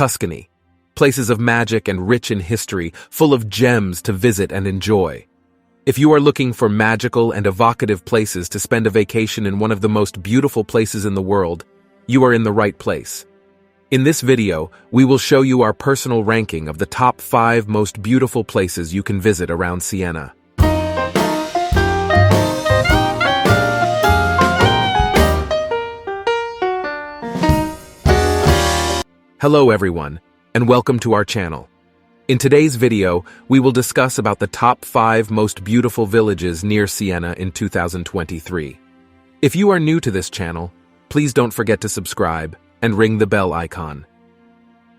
Tuscany, places of magic and rich in history, full of gems to visit and enjoy. If you are looking for magical and evocative places to spend a vacation in one of the most beautiful places in the world, you are in the right place. In this video, we will show you our personal ranking of the top 5 most beautiful places you can visit around Siena. Hello everyone, and welcome to our channel. In today's video, we will discuss about the top 5 most beautiful villages near Siena in 2023. If you are new to this channel, please don't forget to subscribe and ring the bell icon.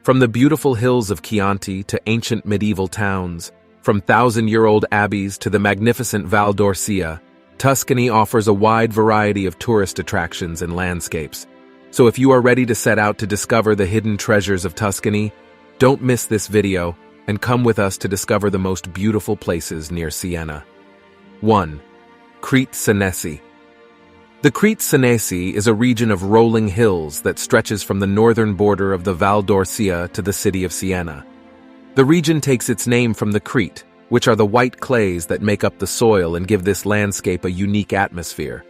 From the beautiful hills of Chianti to ancient medieval towns, from thousand-year-old abbeys to the magnificent Val d'Orcia, Tuscany offers a wide variety of tourist attractions and landscapes. So if you are ready to set out to discover the hidden treasures of Tuscany, don't miss this video and come with us to discover the most beautiful places near Siena. 1. Crete Senesi. The Crete Senesi is a region of rolling hills that stretches from the northern border of the Val d'Orcia to the city of Siena. The region takes its name from the Crete, which are the white clays that make up the soil and give this landscape a unique atmosphere.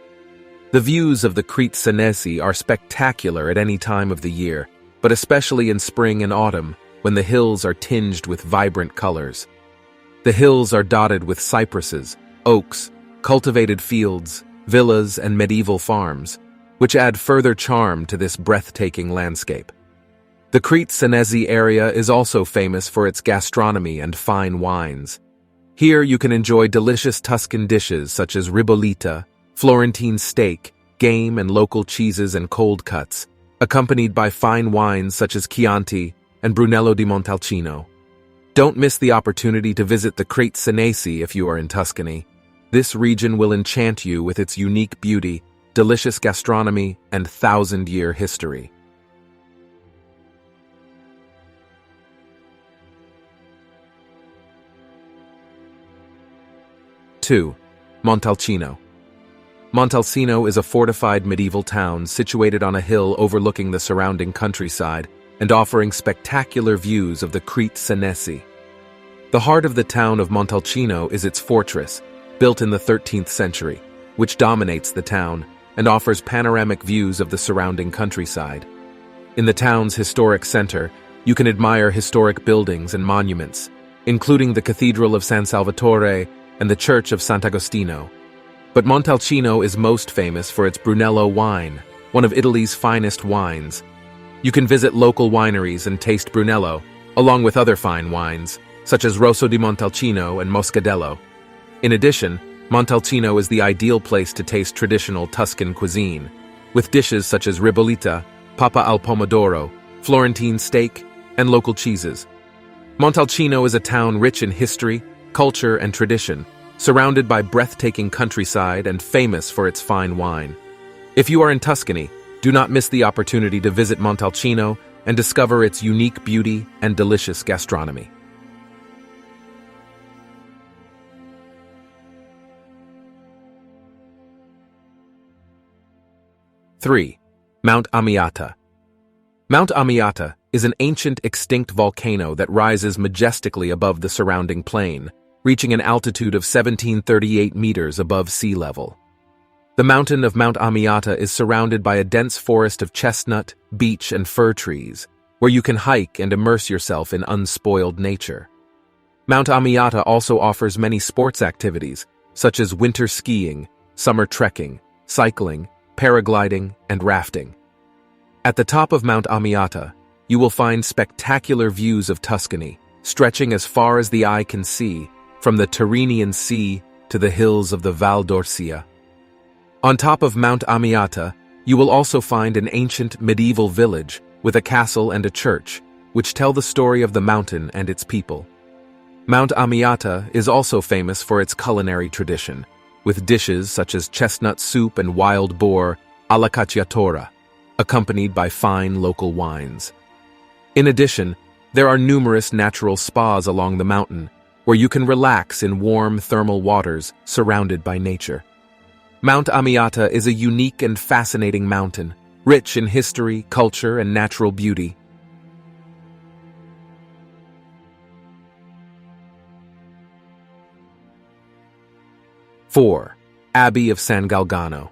The views of the Crete Senesi are spectacular at any time of the year, but especially in spring and autumn, when the hills are tinged with vibrant colors. The hills are dotted with cypresses, oaks, cultivated fields, villas, and medieval farms, which add further charm to this breathtaking landscape. The Crete Senesi area is also famous for its gastronomy and fine wines. Here you can enjoy delicious Tuscan dishes such as ribollita, Florentine steak, game and local cheeses and cold cuts, accompanied by fine wines such as Chianti and Brunello di Montalcino. Don't miss the opportunity to visit the Crete Senesi if you are in Tuscany. This region will enchant you with its unique beauty, delicious gastronomy, and thousand-year history. Two, Montalcino. Montalcino is a fortified medieval town situated on a hill overlooking the surrounding countryside and offering spectacular views of the Crete Senesi. The heart of the town of Montalcino is its fortress, built in the 13th century, which dominates the town and offers panoramic views of the surrounding countryside. In the town's historic center, you can admire historic buildings and monuments, including the Cathedral of San Salvatore and the Church of Sant'Agostino. But Montalcino is most famous for its Brunello wine, one of Italy's finest wines. You can visit local wineries and taste Brunello, along with other fine wines, such as Rosso di Montalcino and Moscadello. In addition, Montalcino is the ideal place to taste traditional Tuscan cuisine, with dishes such as ribollita, papa al pomodoro, Florentine steak, and local cheeses. Montalcino is a town rich in history, culture, and tradition, surrounded by breathtaking countryside and famous for its fine wine. If you are in Tuscany, do not miss the opportunity to visit Montalcino and discover its unique beauty and delicious gastronomy. Three, Mount Amiata. Mount Amiata is an ancient extinct volcano that rises majestically above the surrounding plain, reaching an altitude of 1,738 meters above sea level. The mountain of Mount Amiata is surrounded by a dense forest of chestnut, beech, and fir trees, where you can hike and immerse yourself in unspoiled nature. Mount Amiata also offers many sports activities, such as winter skiing, summer trekking, cycling, paragliding, and rafting. At the top of Mount Amiata, you will find spectacular views of Tuscany, stretching as far as the eye can see, from the Tyrrhenian Sea to the hills of the Val d'Orcia. On top of Mount Amiata, you will also find an ancient medieval village with a castle and a church, which tell the story of the mountain and its people. Mount Amiata is also famous for its culinary tradition, with dishes such as chestnut soup and wild boar alla cacciatora, accompanied by fine local wines. In addition, there are numerous natural spas along the mountain, where you can relax in warm thermal waters surrounded by nature. Mount Amiata is a unique and fascinating mountain, rich in history, culture, and natural beauty. 4. Abbey of San Galgano.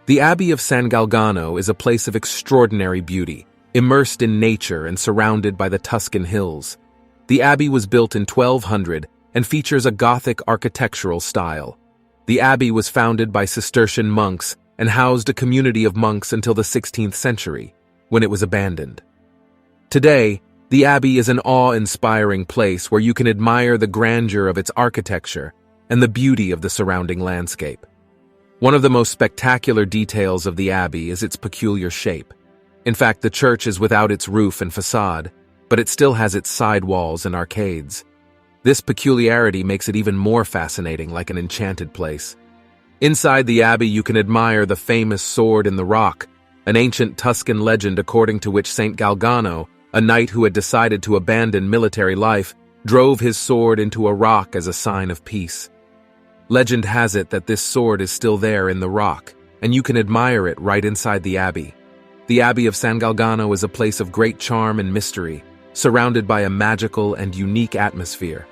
The Abbey of San Galgano is a place of extraordinary beauty, immersed in nature and surrounded by the Tuscan hills. The abbey was built in 1200 and features a Gothic architectural style. The abbey was founded by Cistercian monks and housed a community of monks until the 16th century, when it was abandoned. Today, the abbey is an awe-inspiring place where you can admire the grandeur of its architecture and the beauty of the surrounding landscape. One of the most spectacular details of the abbey is its peculiar shape. In fact, the church is without its roof and facade, but it still has its side walls and arcades. This peculiarity makes it even more fascinating, like an enchanted place. Inside the abbey, you can admire the famous sword in the rock, an ancient Tuscan legend according to which Saint Galgano, a knight who had decided to abandon military life, drove his sword into a rock as a sign of peace. Legend has it that this sword is still there in the rock, and you can admire it right inside the abbey. The Abbey of San Galgano is a place of great charm and mystery, surrounded by a magical and unique atmosphere.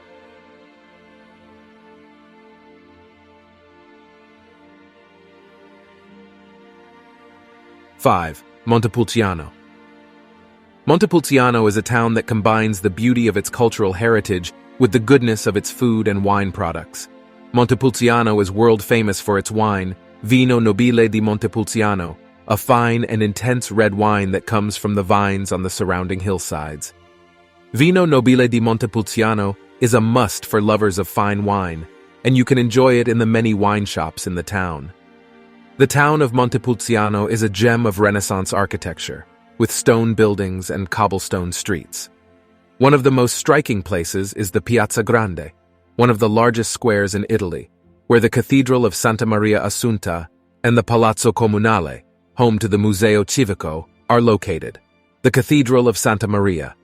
Five. Montepulciano. Montepulciano is a town that combines the beauty of its cultural heritage with the goodness of its food and wine products. Montepulciano is world famous for its wine, Vino Nobile di Montepulciano, a fine and intense red wine that comes from the vines on the surrounding hillsides. Vino Nobile di Montepulciano is a must for lovers of fine wine, and you can enjoy it in the many wine shops in the town. The town of Montepulciano is a gem of Renaissance architecture, with stone buildings and cobblestone streets. One of the most striking places is the Piazza Grande, one of the largest squares in Italy, where the Cathedral of Santa Maria Assunta and the Palazzo Comunale, home to the Museo Civico, are located. The Cathedral of Santa Maria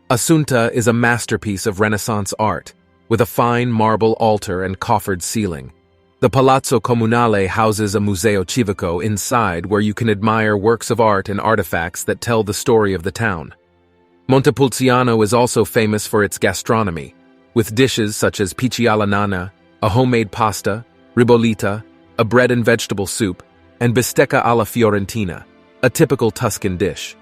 Assunta is a masterpiece of Renaissance art, with a fine marble altar and coffered ceiling. The Palazzo Comunale houses a Museo Civico inside where you can admire works of art and artifacts that tell the story of the town. Montepulciano is also famous for its gastronomy, with dishes such as pici alla nana, a homemade pasta, ribollita, a bread and vegetable soup, and bistecca alla fiorentina, a typical Tuscan dish.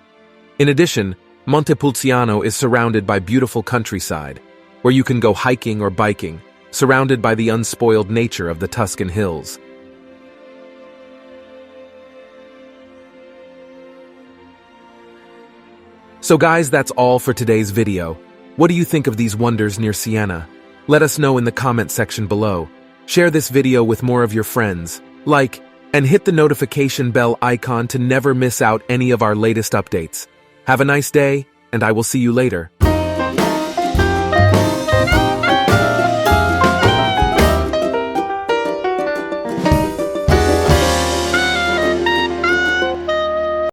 In addition, Montepulciano is surrounded by beautiful countryside, where you can go hiking or biking, surrounded by the unspoiled nature of the Tuscan hills. So guys, that's all for today's video. What do you think of these wonders near Siena? Let us know in the comment section below. Share this video with more of your friends, like, and hit the notification bell icon to never miss out any of our latest updates. Have a nice day, and I will see you later.